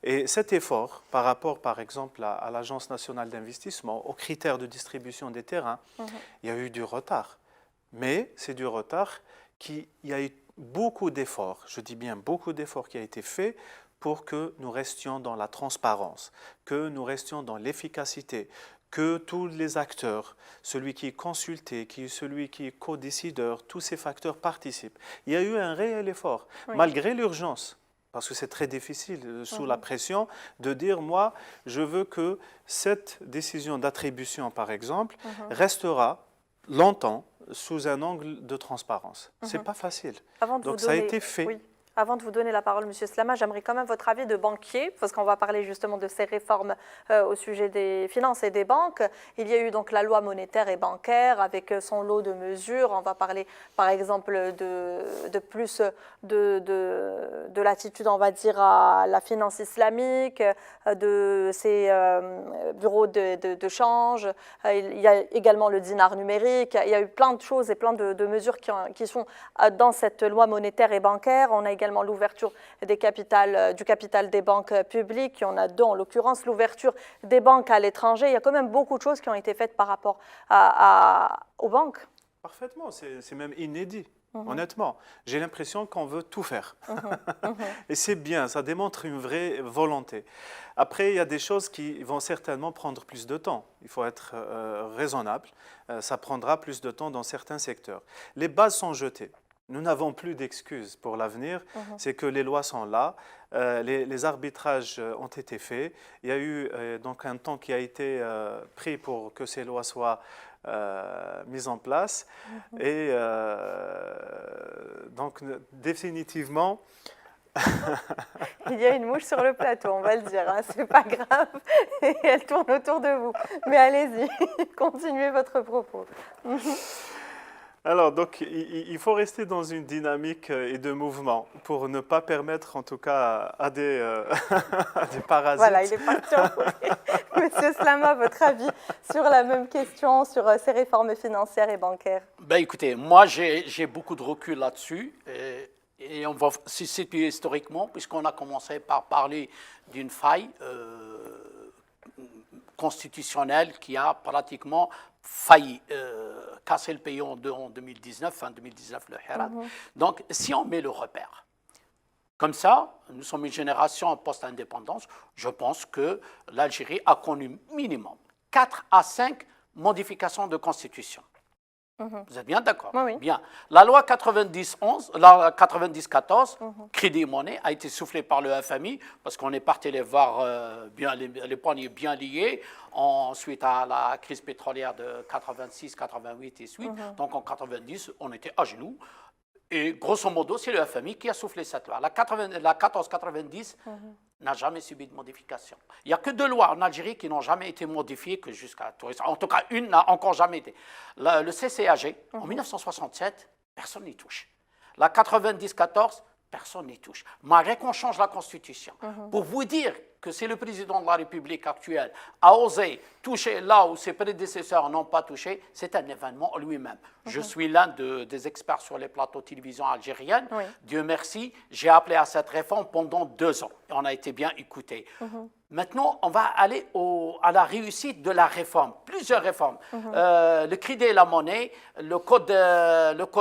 Et cet effort, par rapport, par exemple, à l'Agence nationale d'investissement, aux critères de distribution des terrains, il y a eu du retard. Mais c'est du retard il y a eu beaucoup d'efforts, je dis bien beaucoup d'efforts qui ont été faits pour que nous restions dans la transparence, que nous restions dans l'efficacité, que tous les acteurs, celui qui est consulté, celui qui est co-décideur, tous ces facteurs participent. Il y a eu un réel effort, malgré l'urgence. Parce que c'est très difficile, sous la pression, de dire, moi, je veux que cette décision d'attribution, par exemple, restera longtemps sous un angle de transparence. Ce n'est pas facile. Donc ça a été fait. Avant de vous donner la parole, M. Slama, j'aimerais quand même votre avis de banquier, parce qu'on va parler justement de ces réformes au sujet des finances et des banques. Il y a eu donc la loi monétaire et bancaire avec son lot de mesures. On va parler par exemple de plus de l'attitude, on va dire, à la finance islamique, de ces bureaux de change. Il y a également le dinar numérique. Il y a eu plein de choses et plein de mesures qui sont dans cette loi monétaire et bancaire. On a également l'ouverture du capital des banques publiques. Il y en a deux en l'occurrence, l'ouverture des banques à l'étranger. Il y a quand même beaucoup de choses qui ont été faites par rapport aux banques. Parfaitement, c'est même inédit. Honnêtement, j'ai l'impression qu'on veut tout faire. Et c'est bien, ça démontre une vraie volonté. Après, il y a des choses qui vont certainement prendre plus de temps. Il faut être raisonnable. Ça prendra plus de temps dans certains secteurs. Les bases sont jetées. Nous n'avons plus d'excuses pour l'avenir. C'est que les lois sont là. Les arbitrages ont été faits. Il y a eu donc un temps qui a été pris pour que ces lois soient mise en place et donc définitivement il y a une mouche sur le plateau, on va le dire, hein, c'est pas grave, et elle tourne autour de vous, mais allez-y, continuez votre propos. Alors, donc, il faut rester dans une dynamique et de mouvement pour ne pas permettre, en tout cas, à des, à des parasites. Voilà, il est parti en couille. Monsieur Slama, votre avis sur la même question, sur ces réformes financières et bancaires? Ben, écoutez, moi, j'ai beaucoup de recul là-dessus. Et on va se situer historiquement, puisqu'on a commencé par parler d'une faille constitutionnelle qui a pratiquement failli casser le pays en 2019, fin 2019, le Hirak. Donc, si on met le repère, comme ça, nous sommes une génération post-indépendance, je pense que l'Algérie a connu minimum 4 à 5 modifications de constitution. Vous êtes bien d'accord? Oui. Bien. La loi 90-14, crédit monnaie, a été soufflée par le FMI parce qu'on est parti les voir les poignets bien liés suite à la crise pétrolière de 86, 88 et suite. Donc en 90, on était à genoux. Et grosso modo, c'est le FMI qui a soufflé cette loi. La 1490 n'a jamais subi de modification. Il n'y a que 2 lois en Algérie qui n'ont jamais été modifiées, que jusqu'à tout récemment. En tout cas, une n'a encore jamais été. Le CCAG, en 1967, personne n'y touche. La 90-14, personne n'y touche. Malgré qu'on change la Constitution. Pour vous dire que c'est le président de la République actuelle a osé toucher là où ses prédécesseurs n'ont pas touché, c'est un événement lui-même. Je suis l'un des experts sur les plateaux de télévision algériennes. Dieu merci, j'ai appelé à cette réforme pendant 2 ans. Et on a été bien écoutés. Maintenant, on va aller à la réussite de la réforme. Plusieurs réformes. Le crédit et la monnaie, le code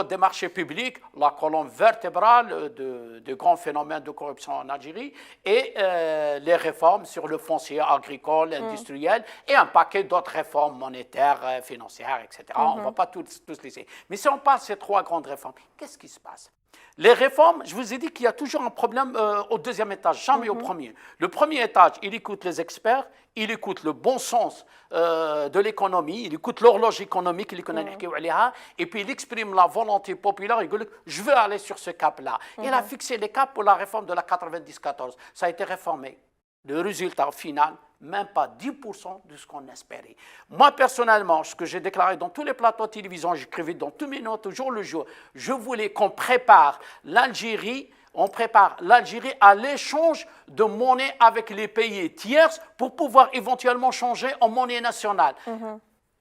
des marchés publics, la colonne vertébrale de grands phénomènes de corruption en Algérie, et les réformes sur le foncier agricole, industriel, et un paquet d'autres réformes monétaires, financières, etc. On ne va pas tous laisser. Mais si on parle de ces 3 grandes réformes, qu'est-ce qui se passe? Les réformes, je vous ai dit qu'il y a toujours un problème au 2e étage, jamais au premier. Le premier étage, il écoute les experts, il écoute le bon sens de l'économie, il écoute l'horloge économique, et puis il exprime la volonté populaire, il dit « je veux aller sur ce cap-là ». Il a fixé les caps pour la réforme de la 90-14. Ça a été réformé. Le résultat final, même pas 10% de ce qu'on espérait. Moi, personnellement, ce que j'ai déclaré dans tous les plateaux de télévision, j'écrivais dans tous mes notes, au jour le jour, je voulais qu'on prépare l'Algérie, à l'échange de monnaie avec les pays tiers pour pouvoir éventuellement changer en monnaie nationale.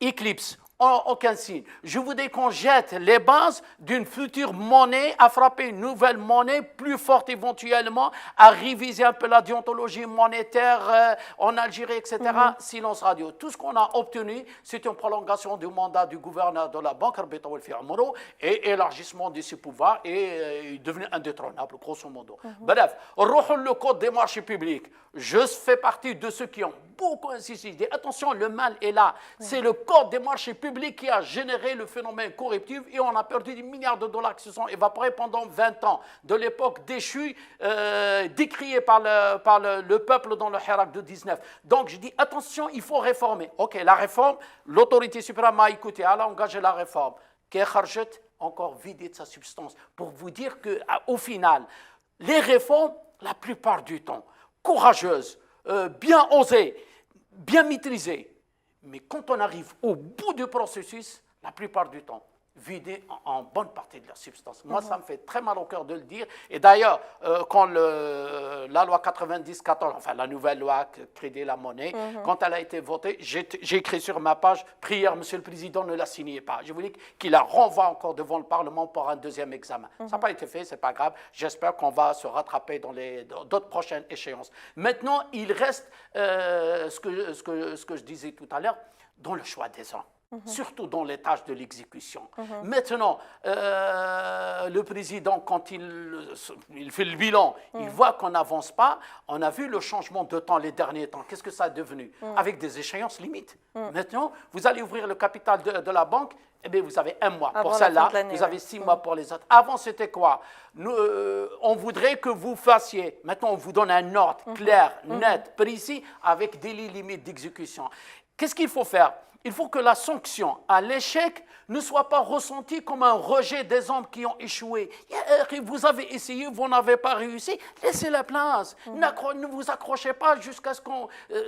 Eclipse. Aucun signe. Je voudrais qu'on jette les bases d'une future monnaie, à frapper une nouvelle monnaie plus forte éventuellement, à réviser un peu la déontologie monétaire en Algérie, etc. Silence radio. Tout ce qu'on a obtenu, c'est une prolongation du mandat du gouverneur de la banque, et élargissement de ses pouvoirs, et il est devenu indétrônable, grosso modo. Bref, le code des marchés publics. Je fais partie de ceux qui ont beaucoup insisté. Attention, le mal est là. C'est le code des marchés publics qui a généré le phénomène corruptif et on a perdu des milliards de dollars qui se sont évaporés pendant 20 ans. De l'époque déchue, décriée par le peuple dans le Hirak de 19. Donc je dis, attention, il faut réformer. Ok, la réforme, l'autorité suprême a écouté, elle a engagé la réforme. Qui est encore vidé de sa substance. Pour vous dire qu'au final, les réformes, la plupart du temps, courageuses, bien osées, bien maîtrisées, mais quand on arrive au bout du processus, la plupart du temps, vidé en bonne partie de la substance. Moi, ça me fait très mal au cœur de le dire. Et d'ailleurs, quand la loi 90-14, enfin la nouvelle loi Crédit la monnaie, quand elle a été votée, j'ai écrit sur ma page, prière, Monsieur le Président, ne la signez pas. Je voulais qu'il la renvoie encore devant le Parlement pour un deuxième examen. Ça n'a pas été fait, c'est pas grave. J'espère qu'on va se rattraper dans d'autres prochaines échéances. Maintenant, il reste ce que je disais tout à l'heure, dans le choix des gens. Surtout dans les tâches de l'exécution. Maintenant, le président, quand il fait le bilan, il voit qu'on n'avance pas. On a vu le changement de temps les derniers temps. Qu'est-ce que ça a devenu? Avec des échéances limites. Maintenant, vous allez ouvrir le capital de la banque, eh bien, vous avez 1 mois pour celle-là, vous avez 6 mois pour les autres. Avant, c'était quoi? On voudrait que vous fassiez. Maintenant, on vous donne un ordre clair, net, précis, avec des limites d'exécution. Qu'est-ce qu'il faut faire? Il faut que la sanction à l'échec ne soit pas ressentie comme un rejet des hommes qui ont échoué. Vous avez essayé, vous n'avez pas réussi, laissez la place. Ne vous accrochez pas jusqu'à ce que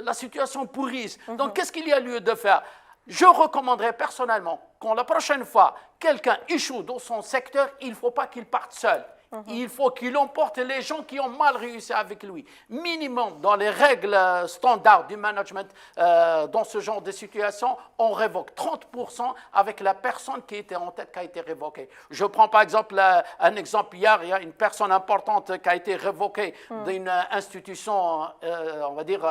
la situation pourrisse. Donc, qu'est-ce qu'il y a lieu de faire? Je recommanderais personnellement, quand la prochaine fois quelqu'un échoue dans son secteur, il ne faut pas qu'il parte seul. Il faut qu'il emporte les gens qui ont mal réussi avec lui. Minimum, dans les règles standards du management, dans ce genre de situation, on révoque 30% avec la personne qui était en tête qui a été révoquée. Je prends par exemple un exemple hier, il y a une personne importante qui a été révoquée d'une institution, on va dire,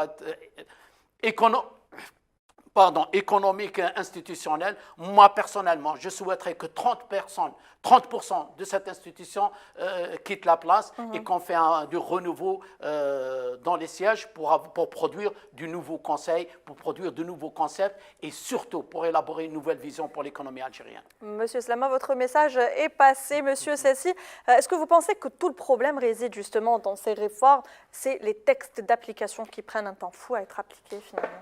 économique institutionnelle. Moi, personnellement, je souhaiterais que 30% de cette institution quitte la place et qu'on fait du renouveau dans les sièges pour produire du nouveau conseil, pour produire de nouveaux concepts et surtout pour élaborer une nouvelle vision pour l'économie algérienne. Monsieur Slama, votre message est passé. Monsieur Sassi, est-ce que vous pensez que tout le problème réside justement dans ces réformes? C'est les textes d'application qui prennent un temps fou à être appliqués finalement?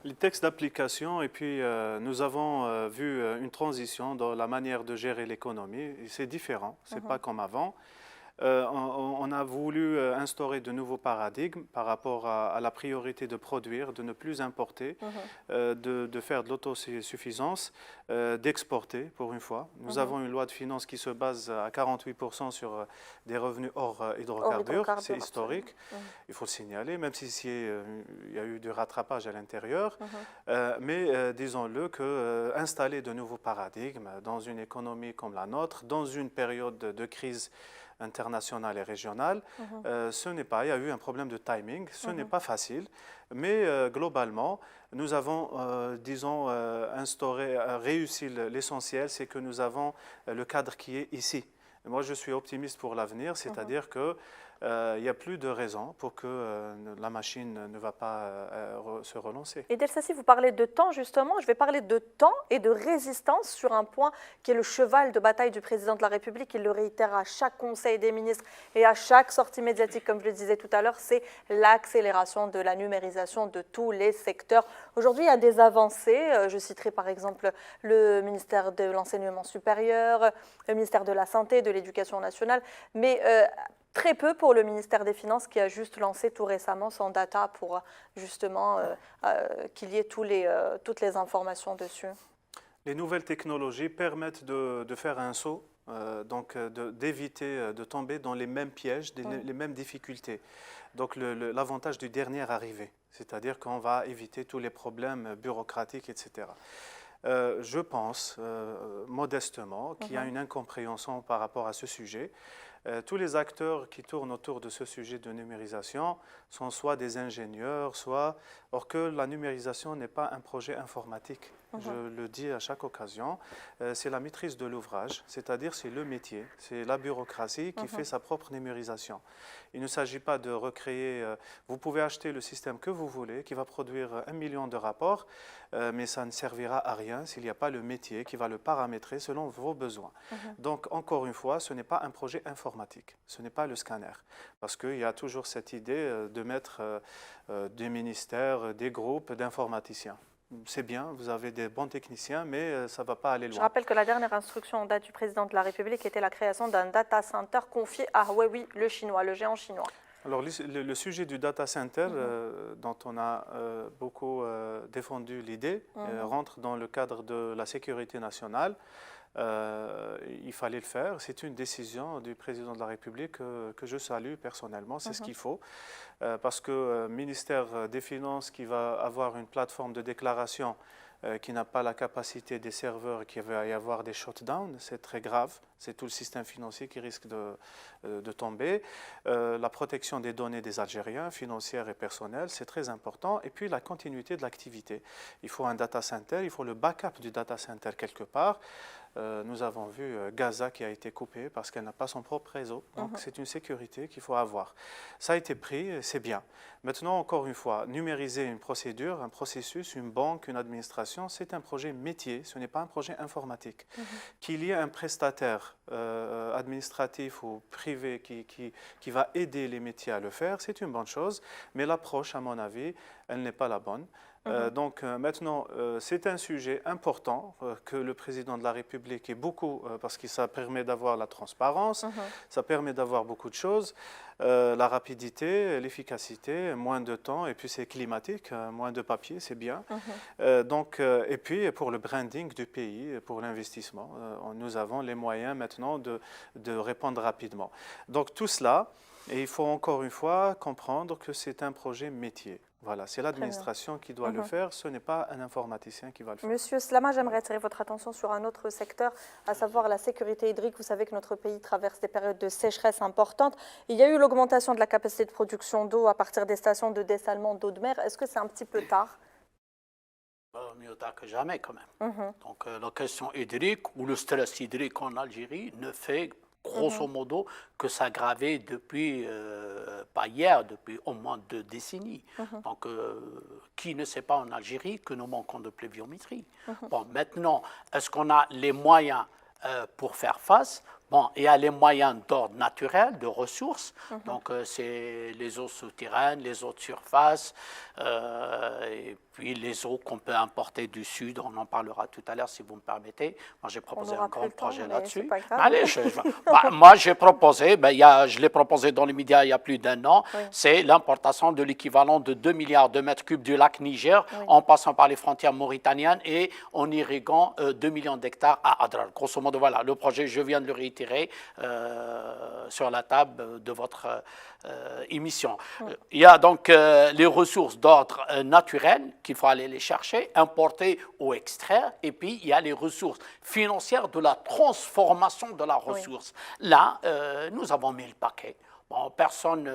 Les textes d'application, et puis nous avons vu une transition dans la manière de gérer l'économie. C'est différent, ce n'est pas comme avant. On a voulu instaurer de nouveaux paradigmes par rapport à la priorité de produire, de ne plus importer, de faire de l'autosuffisance, d'exporter pour une fois. Nous avons une loi de finances qui se base à 48% sur des revenus hors hydrocarbures. C'est historique, il faut le signaler, même s'il y a eu du rattrapage à l'intérieur. Mais disons-le qu'installer de nouveaux paradigmes dans une économie comme la nôtre, dans une période de crise internationale et régionale, ce n'est pas, il y a eu un problème de timing, ce n'est pas facile, mais globalement, nous avons, disons, réussi l'essentiel, c'est que nous avons le cadre qui est ici. Et moi, je suis optimiste pour l'avenir, c'est-à-dire que il n'y a plus de raison pour que la machine ne va pas se relancer. Et Delsassi, vous parlez de temps justement, je vais parler de temps et de résistance sur un point qui est le cheval de bataille du président de la République. Il le réitère à chaque conseil des ministres et à chaque sortie médiatique, comme je le disais tout à l'heure, c'est l'accélération de la numérisation de tous les secteurs. Aujourd'hui, il y a des avancées, je citerai par exemple le ministère de l'Enseignement supérieur, le ministère de la Santé, de l'Éducation nationale, mais très peu pour le ministère des Finances qui a juste lancé tout récemment son data pour justement qu'il y ait toutes les informations dessus. Les nouvelles technologies permettent de faire un saut, donc d'éviter de tomber dans les mêmes pièges, les mêmes difficultés. Donc l'avantage du dernier arrivé, c'est-à-dire qu'on va éviter tous les problèmes bureaucratiques, etc. Je pense modestement qu'il y a une incompréhension par rapport à ce sujet. Tous les acteurs qui tournent autour de ce sujet de numérisation sont soit des ingénieurs, or que la numérisation n'est pas un projet informatique. Je le dis à chaque occasion, c'est la maîtrise de l'ouvrage, c'est-à-dire c'est le métier, c'est la bureaucratie qui fait sa propre numérisation. Il ne s'agit pas de recréer, vous pouvez acheter le système que vous voulez, qui va produire 1 million de rapports, mais ça ne servira à rien s'il n'y a pas le métier qui va le paramétrer selon vos besoins. Donc encore une fois, ce n'est pas un projet informatique, ce n'est pas le scanner, parce qu'il y a toujours cette idée de mettre des ministères, des groupes d'informaticiens. c'est bien, vous avez des bons techniciens, mais ça ne va pas aller loin. Je rappelle que la dernière instruction en date du président de la République était la création d'un data center confié à Huawei, le chinois, le géant chinois. Alors, le sujet du data center, dont on a beaucoup défendu l'idée, rentre dans le cadre de la sécurité nationale. Il fallait le faire. C'est une décision du président de la République que je salue personnellement. C'est ce qu'il faut. Parce que le ministère des Finances qui va avoir une plateforme de déclaration qui n'a pas la capacité des serveurs, qu'il va y avoir des shutdowns, c'est très grave. C'est tout le système financier qui risque de tomber. La protection des données des Algériens, financières et personnelles, c'est très important. Et puis la continuité de l'activité. Il faut un data center, il faut le backup du data center quelque part. Nous avons vu Gaza qui a été coupée parce qu'elle n'a pas son propre réseau. Donc c'est une sécurité qu'il faut avoir. Ça a été pris, c'est bien. Maintenant, encore une fois, numériser une procédure, un processus, une banque, une administration, c'est un projet métier, ce n'est pas un projet informatique. Qu'il y ait un prestataire administratif ou privé qui va aider les métiers à le faire, c'est une bonne chose. Mais l'approche, à mon avis, elle n'est pas la bonne. Donc maintenant, c'est un sujet important que le président de la République est beaucoup, parce que ça permet d'avoir la transparence, ça permet d'avoir beaucoup de choses, la rapidité, l'efficacité, moins de temps, et puis c'est climatique, moins de papier, c'est bien. Et puis pour le branding du pays, pour l'investissement, nous avons les moyens maintenant de répondre rapidement. Donc tout cela, et il faut encore une fois comprendre que c'est un projet métier. Voilà, c'est l'administration qui doit le faire, ce n'est pas un informaticien qui va le faire. Monsieur Slama, j'aimerais attirer votre attention sur un autre secteur, à savoir la sécurité hydrique. Vous savez que notre pays traverse des périodes de sécheresse importantes. Il y a eu l'augmentation de la capacité de production d'eau à partir des stations de dessalement d'eau de mer. Est-ce que c'est un petit peu tard? Mieux tard que jamais quand même. Donc la question hydrique ou le stress hydrique en Algérie ne fait grosso modo que s'aggraver depuis, pas hier, depuis au moins 2 décennies. Donc, qui ne sait pas en Algérie que nous manquons de pluviométrie? Bon, maintenant, est-ce qu'on a les moyens pour faire face? Bon, il y a les moyens d'ordre naturel, de ressources, donc c'est les eaux souterraines, les eaux de surface, et puis les eaux qu'on peut importer du sud, on en parlera tout à l'heure si vous me permettez. Moi j'ai proposé un grand projet là-dessus. Allez, moi j'ai proposé, je l'ai proposé dans les médias il y a plus d'1 an, c'est l'importation de l'équivalent de 2 milliards de mètres cubes du lac Niger, en passant par les frontières mauritaniennes et en irriguant 2 millions d'hectares à Adrar. Grosso modo, voilà, le projet, je viens de le réitérer sur la table de votre émission. Il y a donc les ressources d'ordre naturel qu'il faut aller les chercher, importer ou extraire, et puis il y a les ressources financières de la transformation de la ressource. Là, nous avons mis le paquet. Bon, personne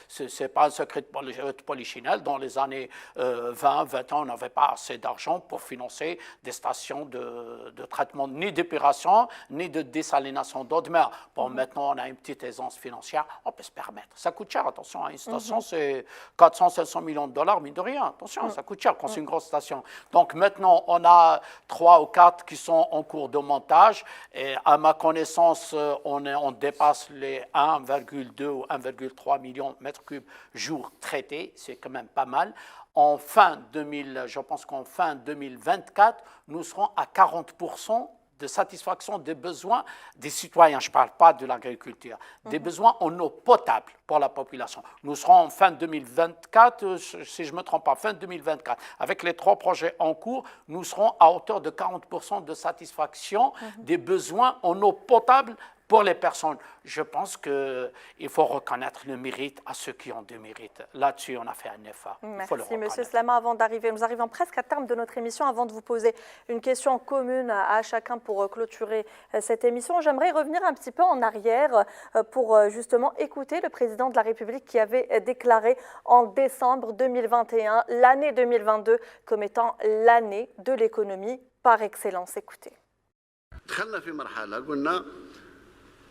ce n'est pas un secret de polichinelle. Dans les années 20 ans, on n'avait pas assez d'argent pour financer des stations de traitement, ni d'épuration, ni de désalination d'eau de mer. Bon, maintenant, on a une petite aisance financière, on peut se permettre. Ça coûte cher, attention, une station, c'est 400-500 millions de dollars, mine de rien. Attention, ça coûte cher quand c'est une grosse station. Donc maintenant, on a 3 ou 4 qui sont en cours de montage. Et à ma connaissance, on dépasse les 1,2 ou 1,3 million de mètres cubes jour traités, c'est quand même pas mal. Je pense qu'en fin 2024, nous serons à 40% de satisfaction des besoins des citoyens. Je ne parle pas de l'agriculture, des besoins en eau potable pour la population. Nous serons en fin 2024, si je ne me trompe pas, fin 2024. Avec les 3 projets en cours, nous serons à hauteur de 40% de satisfaction des besoins en eau potable pour les personnes. Je pense qu'il faut reconnaître le mérite à ceux qui ont du mérite. Là-dessus, on a fait un effort. Merci, M. Slama. Avant d'arriver, nous arrivons presque à terme de notre émission. Avant de vous poser une question commune à chacun pour clôturer cette émission, j'aimerais revenir un petit peu en arrière pour justement écouter le président de la République qui avait déclaré en décembre 2021 l'année 2022 comme étant l'année de l'économie par excellence. Écoutez.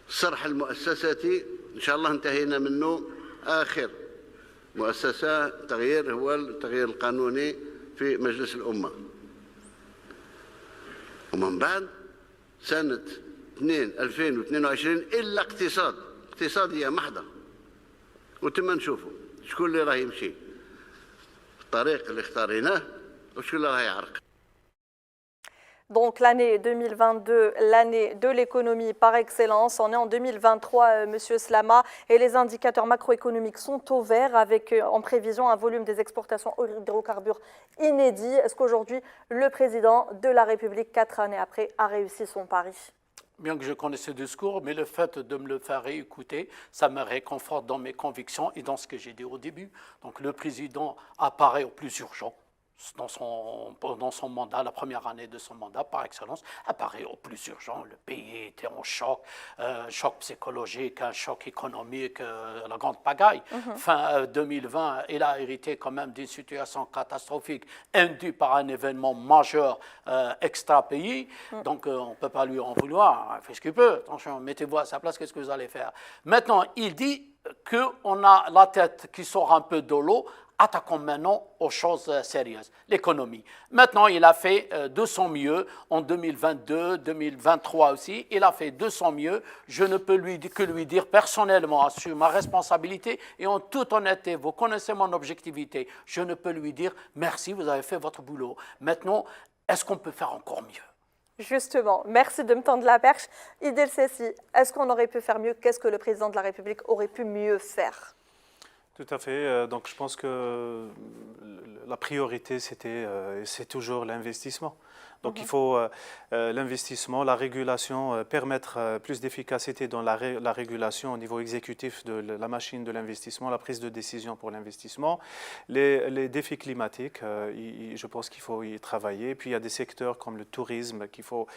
الصرح المؤسساتي إن شاء الله انتهينا منه آخر مؤسسة تغيير هو التغيير القانوني في مجلس الأمة ومن بعد سنة 2022 إلا اقتصادية محضة وتم نشوفوا شكون اللي راه يمشي الطريق اللي اختاريناه وشكون اللي راه يعرق. Donc l'année 2022, l'année de l'économie par excellence. On est en 2023, Monsieur Slama, et les indicateurs macroéconomiques sont au vert avec en prévision un volume des exportations hydrocarbures inédit. Est-ce qu'aujourd'hui, le président de la République, 4 années après, a réussi son pari? Bien que je connaisse ce discours, mais le fait de me le faire réécouter, ça me réconforte dans mes convictions et dans ce que j'ai dit au début. Donc le président apparaît au plus urgent. Dans son mandat, la première année de son mandat, par excellence, apparaît au plus urgent. Le pays était en choc, choc psychologique, un choc économique, la grande pagaille. Fin 2020, il a hérité quand même d'une situation catastrophique induite par un événement majeur extra-pays. Donc, on ne peut pas lui en vouloir. Il fait ce qu'il peut. Attention, mettez-vous à sa place, qu'est-ce que vous allez faire? Maintenant, il dit qu'on a la tête qui sort un peu de l'eau. Attaquons maintenant aux choses sérieuses, l'économie. Maintenant, il a fait de son mieux en 2022, 2023 aussi. Il a fait de son mieux. Je ne peux que lui dire personnellement, sur ma responsabilité et en toute honnêteté, vous connaissez mon objectivité, je ne peux lui dire merci, vous avez fait votre boulot. Maintenant, est-ce qu'on peut faire encore mieux? Justement, merci de me tendre la perche. Idil Sessi, est-ce qu'on aurait pu faire mieux? Qu'est-ce que le président de la République aurait pu mieux faire? Tout à fait. Donc, je pense que la priorité, c'est toujours l'investissement. Donc, il faut l'investissement, la régulation, permettre plus d'efficacité dans la régulation au niveau exécutif de la machine de l'investissement, la prise de décision pour l'investissement. Les défis climatiques, je pense qu'il faut y travailler. Puis, il y a des secteurs comme le tourisme qu'il faut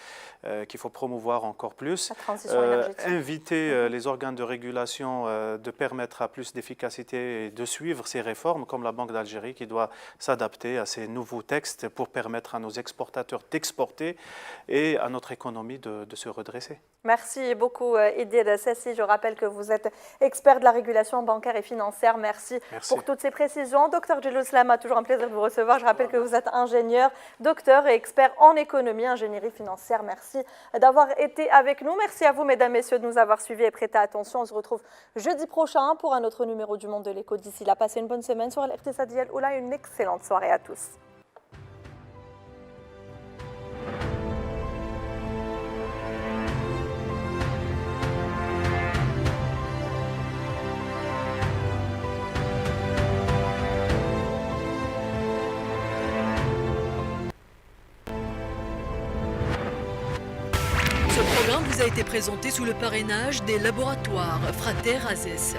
promouvoir encore plus. La transition énergétique. Inviter les organes de régulation de permettre à plus d'efficacité et de suivre ces réformes, comme la Banque d'Algérie qui doit s'adapter à ces nouveaux textes pour permettre à nos exportateurs d'exporter et à notre économie de se redresser. Merci beaucoup Idil Sessi. Je rappelle que vous êtes expert de la régulation bancaire et financière. Merci pour toutes ces précisions. Docteur Djeloul Slama, toujours un plaisir de vous recevoir. Je rappelle que vous êtes ingénieur, docteur et expert en économie, ingénierie financière. Merci d'avoir été avec nous. Merci à vous, mesdames, messieurs, de nous avoir suivis et prêté attention. On se retrouve jeudi prochain pour un autre numéro du Monde de l'écho. D'ici là, passez une bonne semaine sur l'Iqtisadi El Oula. Une excellente soirée à tous. Ce programme vous a été présenté sous le parrainage des laboratoires Frater Aziz.